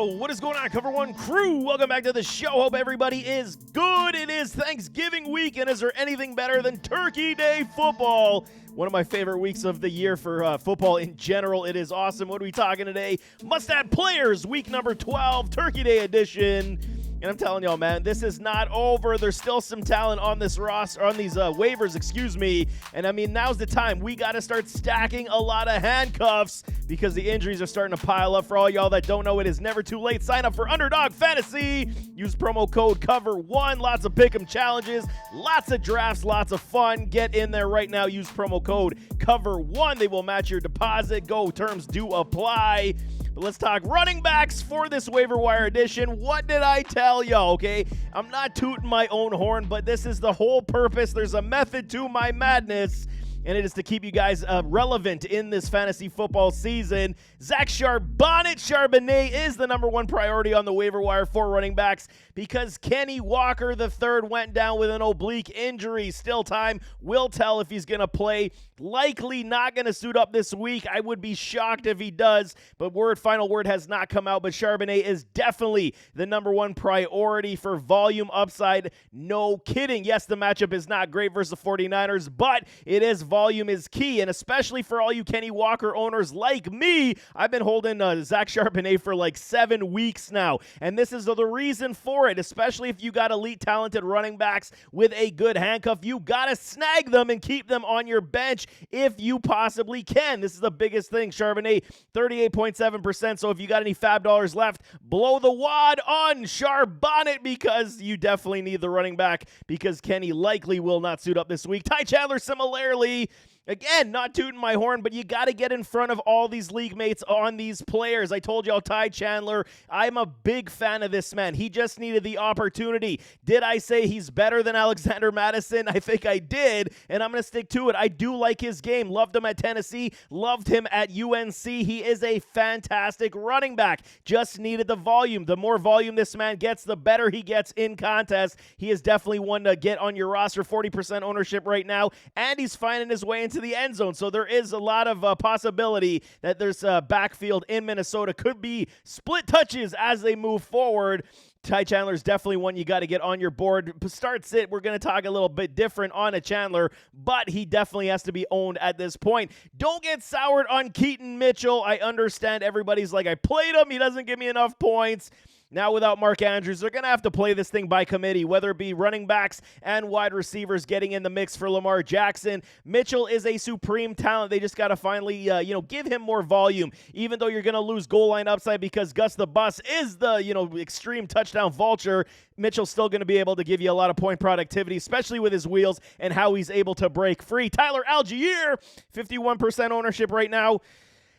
Yo, what is going on, Cover One crew? Welcome back to the show. Hope everybody is good. It is Thanksgiving week, and is there anything better than Turkey Day football? One of my favorite weeks of the year for football in general. It is awesome. What are we talking today? Must-add players, week number 12, Turkey Day edition. And I'm telling y'all, man, this is not over. There's still some talent on this roster, on these waivers, excuse me. And I mean, now's the time. We got to start stacking a lot of handcuffs because the injuries are starting to pile up. For all y'all that don't know, it is never too late. Sign up for Underdog Fantasy. Use promo code COVER1. Lots of pick'em challenges, lots of drafts, lots of fun. Get in there right now. Use promo code COVER1. They will match your deposit. Go, terms do apply. But let's talk running backs for this waiver wire edition. What did I tell y'all, okay? I'm not tooting my own horn, but this is the whole purpose. There's a method to my madness, and it is to keep you guys relevant in this fantasy football season. Zach Charbonnet is the number one priority on the waiver wire for running backs because Kenny Walker III went down with an oblique injury. Still time will tell if he's going to play. Likely not going to suit up this week. I would be shocked if he does, but final word has not come out. But Charbonnet is definitely the number one priority for volume upside. No kidding. Yes, the matchup is not great versus the 49ers, but it is volume is key, and especially for all you Kenny Walker owners like me, I've been holding Zach Charbonnet for like 7 weeks now, and this is the reason for it, especially if you got elite talented running backs with a good handcuff. You got to snag them and keep them on your bench if you possibly can. This is the biggest thing. Charbonnet, 38.7%, so if you got any fab dollars left, blow the wad on Charbonnet because you definitely need the running back because Kenny likely will not suit up this week. Ty Chandler, similarly, again, not tooting my horn, but you got to get in front of all these league mates on these players. I told y'all, Ty Chandler, I'm a big fan of this man. He just needed the opportunity. Did I say he's better than Alexander Madison? I think I did, and I'm going to stick to it. I do like his game. Loved him at Tennessee. Loved him at UNC. He is a fantastic running back. Just needed the volume. The more volume this man gets, the better he gets in contests. He is definitely one to get on your roster. 40% ownership right now, and he's finding his way into the end zone, so there is a lot of possibility that there's a backfield in Minnesota. Could be split touches as they move forward. Ty Chandler is definitely one you got to get on your board. Start sit, we're going to talk a little bit different on a Chandler, but he definitely has to be owned at this point. Don't get soured on Keaton Mitchell. I understand everybody's like, I played him, he doesn't give me enough points. Now without Mark Andrews, they're going to have to play this thing by committee, whether it be running backs and wide receivers getting in the mix for Lamar Jackson. Mitchell is a supreme talent. They just got to finally, give him more volume, even though you're going to lose goal line upside because Gus the Bus is the, extreme touchdown vulture. Mitchell's still going to be able to give you a lot of point productivity, especially with his wheels and how he's able to break free. Tyler Algier, 51% ownership right now.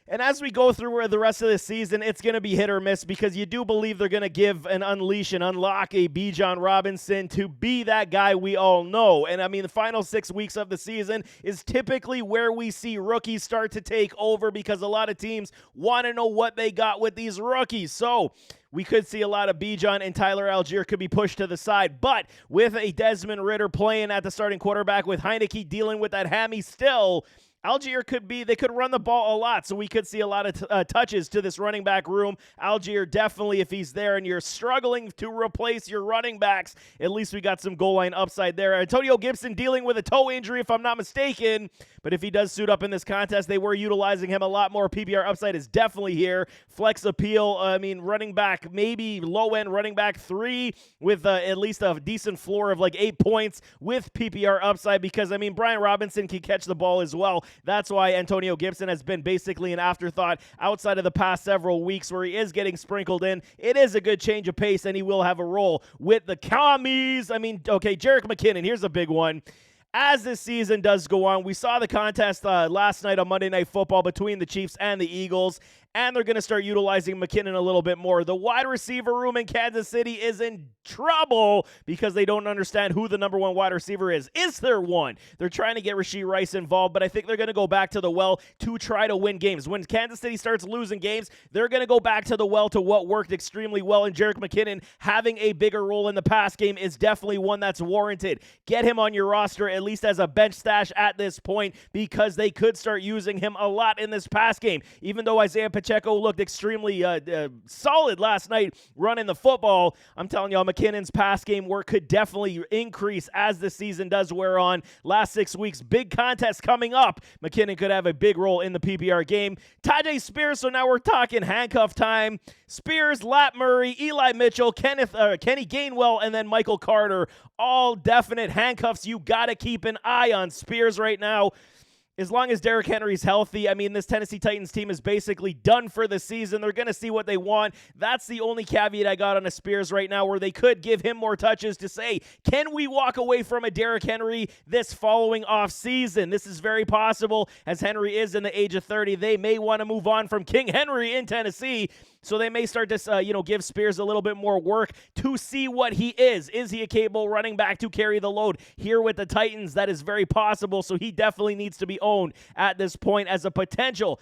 And as we go through the rest of the season, it's going to be hit or miss because you do believe they're going to give and unleash and unlock a Bijan Robinson to be that guy we all know. And I mean, the final 6 weeks of the season is typically where we see rookies start to take over because a lot of teams want to know what they got with these rookies. So we could see a lot of Bijan, and Tyler Algier could be pushed to the side. But with a Desmond Ridder playing at the starting quarterback, with Heineke dealing with that hammy still, Algier they could run the ball a lot, so we could see a lot of touches to this running back room. Algier definitely, if he's there and you're struggling to replace your running backs, at least we got some goal line upside there. Antonio Gibson dealing with a toe injury, if I'm not mistaken, but if he does suit up in this contest, they were utilizing him a lot more. PPR upside is definitely here. Flex appeal, running back, maybe low-end running back 3 with at least a decent floor of like 8 points with PPR upside because, Brian Robinson can catch the ball as well. That's why Antonio Gibson has been basically an afterthought outside of the past several weeks where he is getting sprinkled in. It is a good change of pace, and he will have a role with the Commies. Jerick McKinnon, here's a big one. As this season does go on, we saw the contest last night on Monday Night Football between the Chiefs and the Eagles, and they're going to start utilizing McKinnon a little bit more. The wide receiver room in Kansas City is in trouble because they don't understand who the number one wide receiver is. Is there one? They're trying to get Rashee Rice involved, but I think they're going to go back to the well to try to win games. When Kansas City starts losing games, they're going to go back to the well to what worked extremely well, and Jerick McKinnon having a bigger role in the pass game is definitely one that's warranted. Get him on your roster at least as a bench stash at this point because they could start using him a lot in this pass game. Even though Isaiah Pacheco Pacheco looked extremely solid last night running the football. I'm telling y'all, McKinnon's pass game work could definitely increase as the season does wear on. Last 6 weeks, big contest coming up. McKinnon could have a big role in the PPR game. Tajay Spears, so now we're talking handcuff time. Spears, Lat Murray, Eli Mitchell, Kenny Gainwell, and then Michael Carter. All definite handcuffs you got to keep an eye on. Spears right now, as long as Derrick Henry's healthy, I mean, this Tennessee Titans team is basically done for the season. They're going to see what they want. That's the only caveat I got on a Spears right now, where they could give him more touches to say, can we walk away from a Derrick Henry this following offseason? This is very possible, as Henry is in the age of 30. They may want to move on from King Henry in Tennessee, so they may start to, give Spears a little bit more work to see what he is. Is he a capable running back to carry the load here with the Titans? That is very possible, so he definitely needs to be owned at this point as a potential,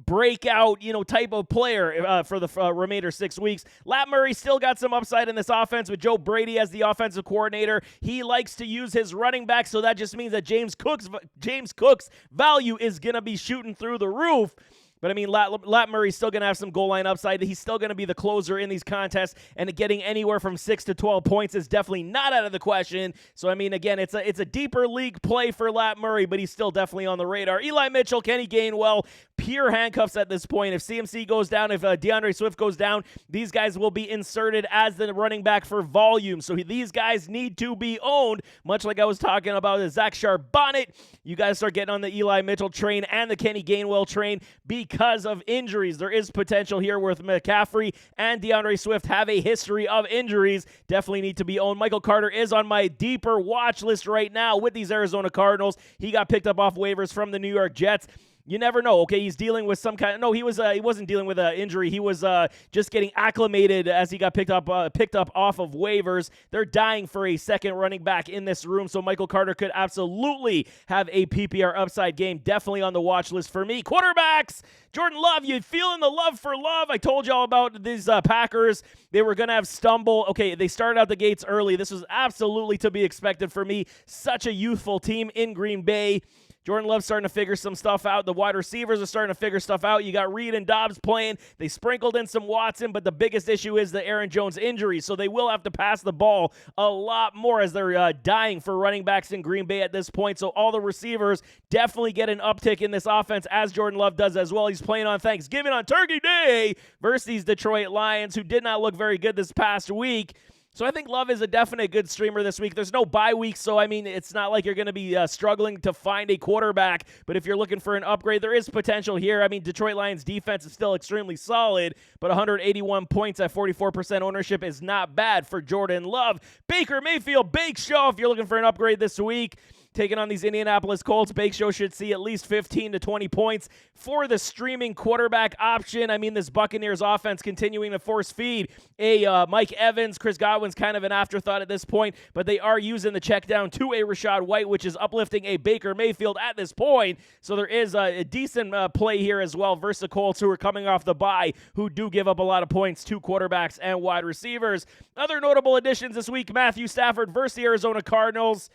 breakout, type of player for the remainder 6 weeks. Lat Murray still got some upside in this offense with Joe Brady as the offensive coordinator. He likes to use his running back, so that just means that James Cook's value is going to be shooting through the roof. But, I mean, Lat Murray's still going to have some goal line upside. He's still going to be the closer in these contests, and getting anywhere from 6 to 12 points is definitely not out of the question. So, I mean, again, it's a deeper league play for Lat Murray, but he's still definitely on the radar. Eli Mitchell, Kenny Gainwell, pure handcuffs at this point. If CMC goes down, if DeAndre Swift goes down, these guys will be inserted as the running back for volume. So these guys need to be owned, much like I was talking about the Zach Charbonnet. You guys start getting on the Eli Mitchell train and the Kenny Gainwell train because of injuries. There is potential here with McCaffrey and DeAndre Swift have a history of injuries. Definitely need to be owned. Michael Carter is on my deeper watch list right now with these Arizona Cardinals. He got picked up off waivers from the New York Jets. You never know. Okay, he's dealing with some kind of... No, he wasn't dealing with an injury. He was just getting acclimated as he got picked up off of waivers. They're dying for a second running back in this room, so Michael Carter could absolutely have a PPR upside game. Definitely on the watch list for me. Quarterbacks, Jordan Love, you feeling the love for Love? I told y'all about these Packers. They were going to have stumble. Okay, they started out the gates early. This was absolutely to be expected for me. Such a youthful team in Green Bay. Jordan Love's starting to figure some stuff out. The wide receivers are starting to figure stuff out. You got Reed and Dobbs playing. They sprinkled in some Watson, but the biggest issue is the Aaron Jones injury, so they will have to pass the ball a lot more as they're dying for running backs in Green Bay at this point. So all the receivers definitely get an uptick in this offense, as Jordan Love does as well. He's playing on Thanksgiving on Turkey Day versus these Detroit Lions, who did not look very good this past week. So I think Love is a definite good streamer this week. There's no bye week, so I mean, it's not like you're going to be struggling to find a quarterback. But if you're looking for an upgrade, there is potential here. I mean, Detroit Lions defense is still extremely solid, but 181 points at 44% ownership is not bad for Jordan Love. Baker Mayfield, Bake Show, if you're looking for an upgrade this week. Taking on these Indianapolis Colts, Bake Show should see at least 15 to 20 points for the streaming quarterback option. I mean, this Buccaneers offense continuing to force feed Mike Evans. Chris Godwin's kind of an afterthought at this point, but they are using the check down to a Rachaad White, which is uplifting a Baker Mayfield at this point. So there is a decent play here as well versus the Colts, who are coming off the bye, who do give up a lot of points to quarterbacks and wide receivers. Other notable additions this week, Matthew Stafford versus the Arizona Cardinals.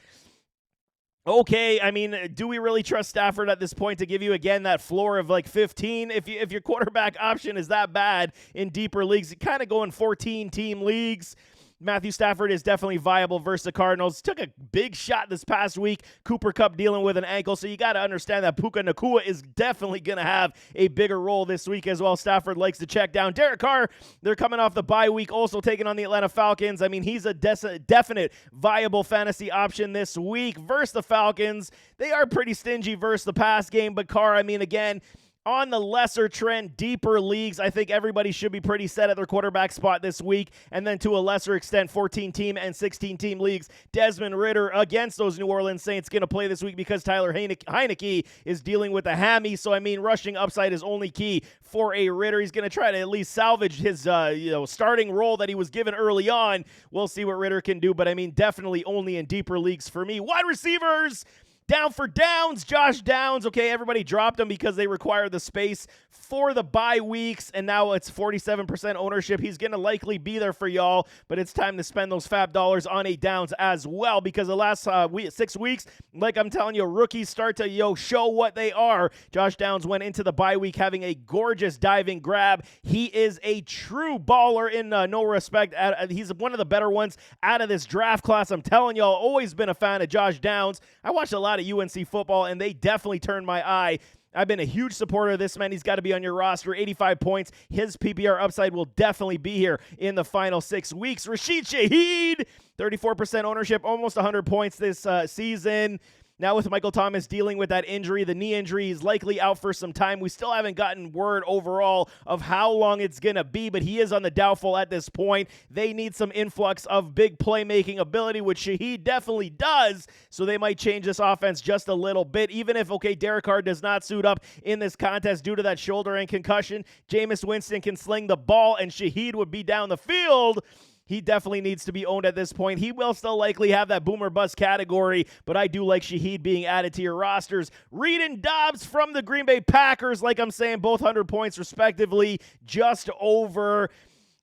Okay, I mean, do we really trust Stafford at this point to give you, again, that floor of like 15? If your quarterback option is that bad in deeper leagues, kind of going 14-team leagues, Matthew Stafford is definitely viable versus the Cardinals. Took a big shot this past week. Cooper Kupp dealing with an ankle, so you got to understand that Puka Nacua is definitely going to have a bigger role this week as well. Stafford likes to check down. Derek Carr, they're coming off the bye week, also taking on the Atlanta Falcons. I mean, he's a definite viable fantasy option this week versus the Falcons. They are pretty stingy versus the pass game, but Carr, I mean, again, on the lesser trend, deeper leagues, I think everybody should be pretty set at their quarterback spot this week. And then to a lesser extent, 14-team and 16-team leagues, Desmond Ridder against those New Orleans Saints going to play this week because Tyler Heineke is dealing with a hammy. So, I mean, rushing upside is only key for a Ridder. He's going to try to at least salvage his starting role that he was given early on. We'll see what Ridder can do, but, I mean, definitely only in deeper leagues for me. Wide receivers, Down for Downs, Josh Downs. Okay, everybody dropped him because they require the space for the bye weeks, and now it's 47% ownership. He's going to likely be there for y'all, but it's time to spend those fab dollars on a Downs as well, because the last 6 weeks, like I'm telling you, rookies start to show what they are. Josh Downs went into the bye week having a gorgeous diving grab. He is a true baller in no respect. He's one of the better ones out of this draft class. I'm telling y'all, always been a fan of Josh Downs. I watched a lot of UNC football, and they definitely turned my eye. I've been a huge supporter of this man. He's got to be on your roster. 85 points. His PPR upside will definitely be here in the final 6 weeks. Rashid Shaheed, 34% ownership, almost 100 points this season. Now with Michael Thomas dealing with that injury, the knee injury, he's likely out for some time. We still haven't gotten word overall of how long it's going to be, but he is on the doubtful at this point. They need some influx of big playmaking ability, which Shaheed definitely does, so they might change this offense just a little bit. Even if, Derek Carr does not suit up in this contest due to that shoulder and concussion, Jameis Winston can sling the ball, and Shaheed would be down the field. He definitely needs to be owned at this point. He will still likely have that boomer bust category, but I do like Shaheed being added to your rosters. Reed and Dobbs from the Green Bay Packers, like I'm saying, both 100 points respectively, just over.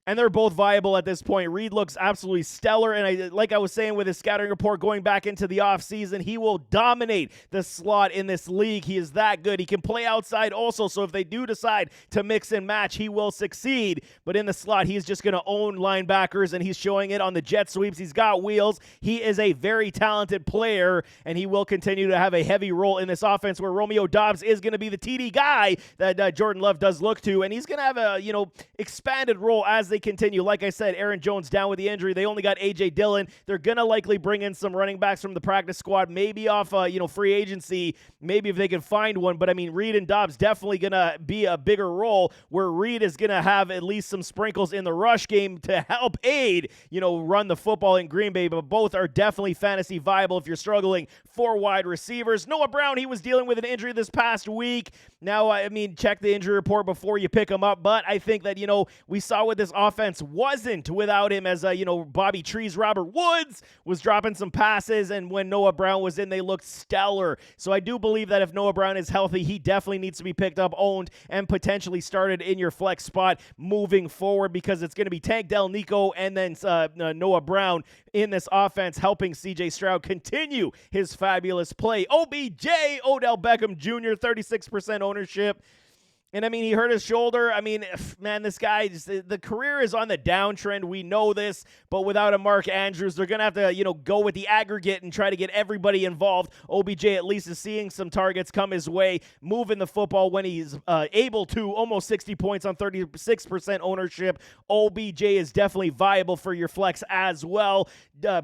And they're both viable at this point. Reed looks absolutely stellar, and like I was saying with his scattering report going back into the offseason, he will dominate the slot in this league. He is that good. He can play outside also, so if they do decide to mix and match, he will succeed. But in the slot, he's just going to own linebackers, and he's showing it on the jet sweeps. He's got wheels. He is a very talented player, and he will continue to have a heavy role in this offense where Romeo Doubs is going to be the TD guy that Jordan Love does look to, and he's going to have a expanded role as they continue. Like I said, Aaron Jones down with the injury. They only got A.J. Dillon. They're going to likely bring in some running backs from the practice squad, maybe off free agency, maybe if they can find one. But, Reed and Dobbs definitely going to be a bigger role where Reed is going to have at least some sprinkles in the rush game to help aid, run the football in Green Bay. But both are definitely fantasy viable if you're struggling for wide receivers. Noah Brown, he was dealing with an injury this past week. Now, check the injury report before you pick him up. But I think that, we saw what this offense wasn't without him, as Bobby Trees, Robert Woods was dropping some passes, and when Noah Brown was in, they looked stellar. So I do believe that if Noah Brown is healthy, he definitely needs to be picked up, owned, and potentially started in your flex spot moving forward, because it's going to be Tank Dell, Nico, and then Noah Brown in this offense, helping CJ Stroud continue his fabulous play. OBJ, Odell Beckham Jr., 36% ownership. And, he hurt his shoulder. Man, this guy, the career is on the downtrend. We know this. But without a Mark Andrews, they're going to have to, go with the aggregate and try to get everybody involved. OBJ at least is seeing some targets come his way, moving the football when he's able to. Almost 60 points on 36% ownership. OBJ is definitely viable for your flex as well.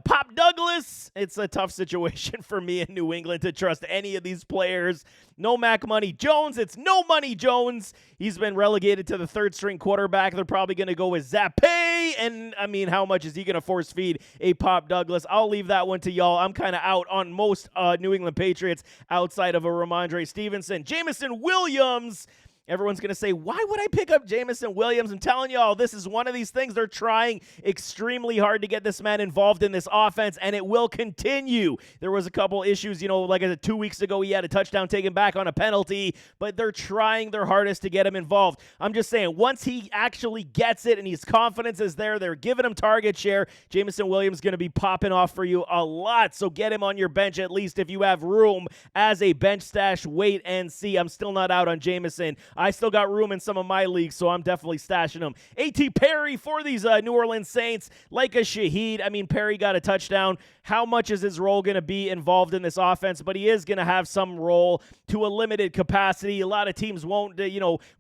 Pop Douglas, it's a tough situation for me in New England to trust any of these players. No Mac Money Jones. It's no Money Jones. He's been relegated to the third-string quarterback. They're probably going to go with Zappe. And, how much is he going to force feed a Pop Douglas? I'll leave that one to y'all. I'm kind of out on most New England Patriots outside of a Ramondre Stevenson. Jameson Williams. Everyone's going to say, why would I pick up Jameson Williams? I'm telling y'all, this is one of these things. They're trying extremely hard to get this man involved in this offense, and it will continue. There was a couple issues, like 2 weeks ago, he had a touchdown taken back on a penalty, but they're trying their hardest to get him involved. I'm just saying, once he actually gets it and his confidence is there, they're giving him target share, Jameson Williams is going to be popping off for you a lot, so get him on your bench at least if you have room as a bench stash. Wait and see. I'm still not out on Jameson. I still got room in some of my leagues, so I'm definitely stashing them. A.T. Perry for these New Orleans Saints, like a Shaheed. Perry got a touchdown. How much is his role going to be involved in this offense? But he is going to have some role to a limited capacity. A lot of teams won't,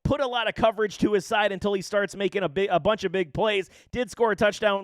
put a lot of coverage to his side until he starts making a bunch of big plays. Did score a touchdown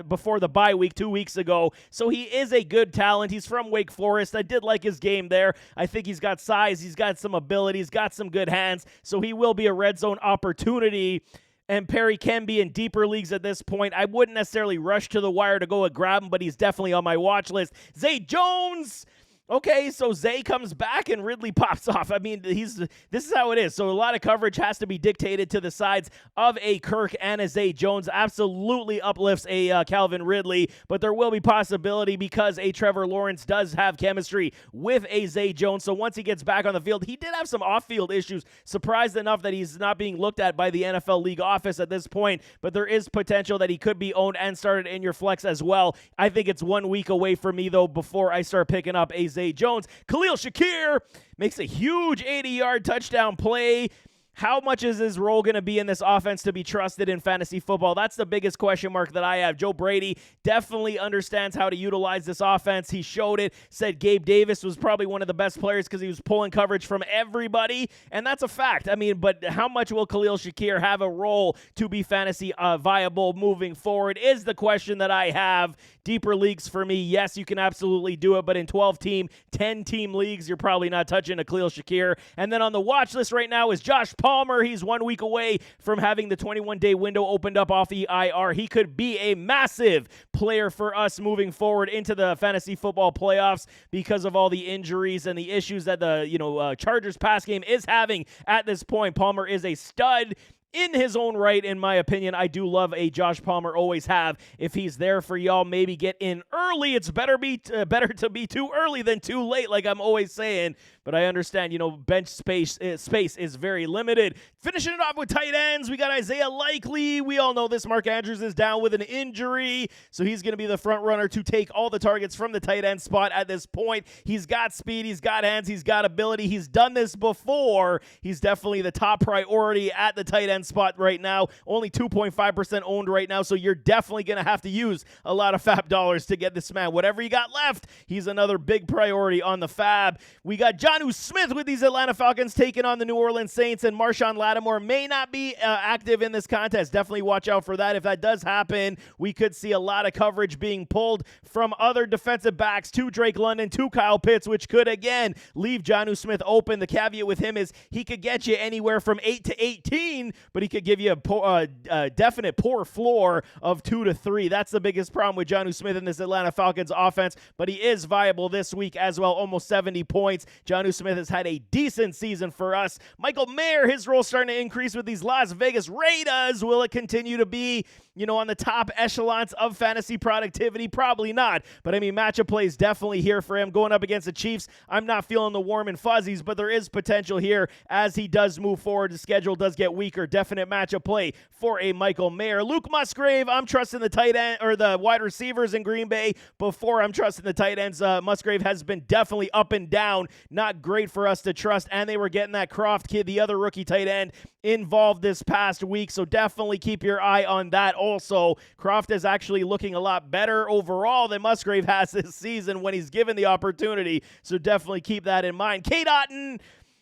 before the bye week 2 weeks ago, so he is a good talent. He's from Wake Forest. I did like his game there. I think he's got size. He's got some ability. He's got some good hands, so he will be a red zone opportunity. And Perry can be in deeper leagues at this point. I wouldn't necessarily rush to the wire to go and grab him, but he's definitely on my watch list. Zay Jones, Okay, so Zay comes back and Ridley pops off. I mean, this is how it is. So a lot of coverage has to be dictated to the sides of a Kirk and a Zay Jones. Absolutely uplifts a Calvin Ridley, but there will be possibility because a Trevor Lawrence does have chemistry with a Zay Jones. So once he gets back on the field, he did have some off-field issues. Surprised enough that he's not being looked at by the NFL league office at this point, but there is potential that he could be owned and started in your flex as well. I think it's 1 week away from me, though, before I start picking up a Zay Jones. Khalil Shakir makes a huge 80-yard touchdown play. How much is his role going to be in this offense to be trusted in fantasy football? That's the biggest question mark that I have. Joe Brady definitely understands how to utilize this offense. He showed it, said Gabe Davis was probably one of the best players because he was pulling coverage from everybody, and that's a fact. I mean, but how much will Khalil Shakir have a role to be fantasy viable moving forward is the question that I have. Deeper leagues for me, yes, you can absolutely do it, but in 12-team, 10-team leagues, you're probably not touching a Khalil Shakir. And then on the watch list right now is Josh Palmer. He's 1 week away from having the 21-day window opened up off the IR. He could be a massive player for us moving forward into the fantasy football playoffs because of all the injuries and the issues that the Chargers pass game is having at this point. Palmer is a stud in his own right, in my opinion. I do love a Josh Palmer, always have. If he's there for y'all, maybe get in early. It's better to be too early than too late, like I'm always saying. But I understand, bench space is very limited. Finishing it off with tight ends, we got Isaiah Likely. We all know this. Mark Andrews is down with an injury, so he's going to be the front runner to take all the targets from the tight end spot at this point. He's got speed, he's got hands, he's got ability. He's done this before. He's definitely the top priority at the tight end spot right now. Only 2.5% owned right now, so you're definitely going to have to use a lot of fab dollars to get this man. Whatever you got left, he's another big priority on the fab. We got Jonnu Smith with these Atlanta Falcons taking on the New Orleans Saints, and Marshawn Lattimore may not be active in this contest. Definitely watch out for that. If that does happen, we could see a lot of coverage being pulled from other defensive backs to Drake London, to Kyle Pitts, which could, again, leave Jonnu Smith open. The caveat with him is he could get you anywhere from 8 to 18, but he could give you a definite poor floor of 2 to 3. That's the biggest problem with Jonnu Smith in this Atlanta Falcons offense, but he is viable this week as well, almost 70 points. Jonnu Smith has had a decent season for us. Michael Mayer, his role starting to increase with these Las Vegas Raiders. Will it continue to be, on the top echelons of fantasy productivity? Probably not, but I mean, matchup play is definitely here for him. Going up against the Chiefs, I'm not feeling the warm and fuzzies, but there is potential here as he does move forward. The schedule does get weaker. Definite matchup play for a Michael Mayer. Luke Musgrave, I'm trusting the tight end or the wide receivers in Green Bay before I'm trusting the tight ends. Musgrave has been definitely up and down, not great for us to trust, and they were getting that Croft kid, the other rookie tight end, involved this past week, so definitely keep your eye on that also. Croft is actually looking a lot better overall than Musgrave has this season when he's given the opportunity, so definitely keep that in mind. Kate Otten,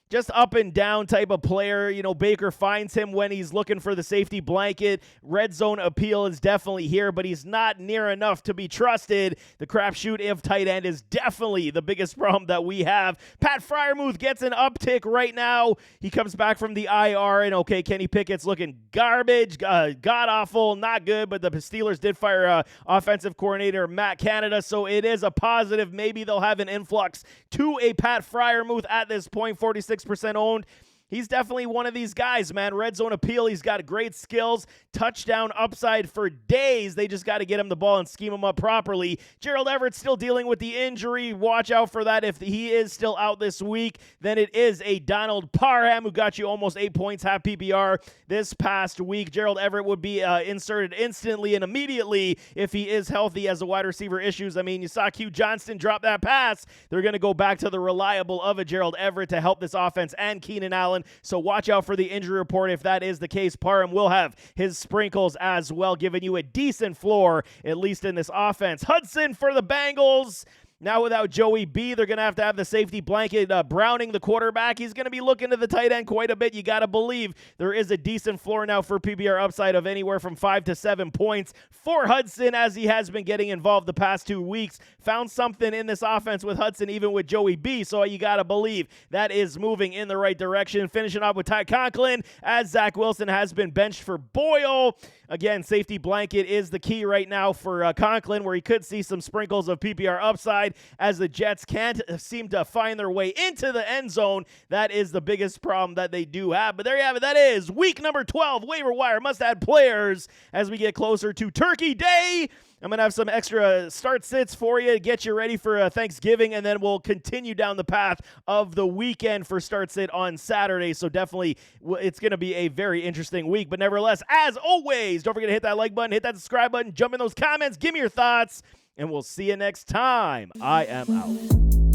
just up and down type of player. Baker finds him when he's looking for the safety blanket. Red zone appeal is definitely here, but he's not near enough to be trusted. The crapshoot of tight end is definitely the biggest problem that we have. Pat Freiermuth gets an uptick right now. He comes back from the IR, and okay, Kenny Pickett's looking garbage, god-awful, not good, but the Steelers did fire offensive coordinator Matt Canada, so it is a positive. Maybe they'll have an influx to a Pat Freiermuth at this point. 46% owned. He's definitely one of these guys, man. Red zone appeal. He's got great skills. Touchdown upside for days. They just got to get him the ball and scheme him up properly. Gerald Everett's still dealing with the injury. Watch out for that. If he is still out this week, then it is a Donald Parham who got you almost 8 points, half PPR this past week. Gerald Everett would be inserted instantly and immediately if he is healthy as the wide receiver issues. I mean, you saw Q Johnston drop that pass. They're going to go back to the reliable of a Gerald Everett to help this offense and Keenan Allen. So watch out for the injury report. If that is the case, Parham will have his sprinkles as well, giving you a decent floor, at least in this offense. Hudson for the Bengals. Now without Joey B, they're going to have the safety blanket. Browning, the quarterback, he's going to be looking to the tight end quite a bit. You got to believe there is a decent floor now for PPR upside of anywhere from 5 to 7 points for Hudson, as he has been getting involved the past 2 weeks. Found something in this offense with Hudson, even with Joey B, so you got to believe that is moving in the right direction. Finishing up with Ty Conklin, as Zach Wilson has been benched for Boyle. Again, safety blanket is the key right now for Conklin, where he could see some sprinkles of PPR upside. side as the Jets can't seem to find their way into the end zone. That is the biggest problem that they do have. But there you have it. That is week number 12, Waiver Wire must-add players as we get closer to Turkey Day. I'm going to have some extra start-sits for you to get you ready for Thanksgiving, and then we'll continue down the path of the weekend for start-sit on Saturday. So definitely it's going to be a very interesting week. But nevertheless, as always, don't forget to hit that like button, hit that subscribe button, jump in those comments, give me your thoughts, and we'll see you next time. I am out.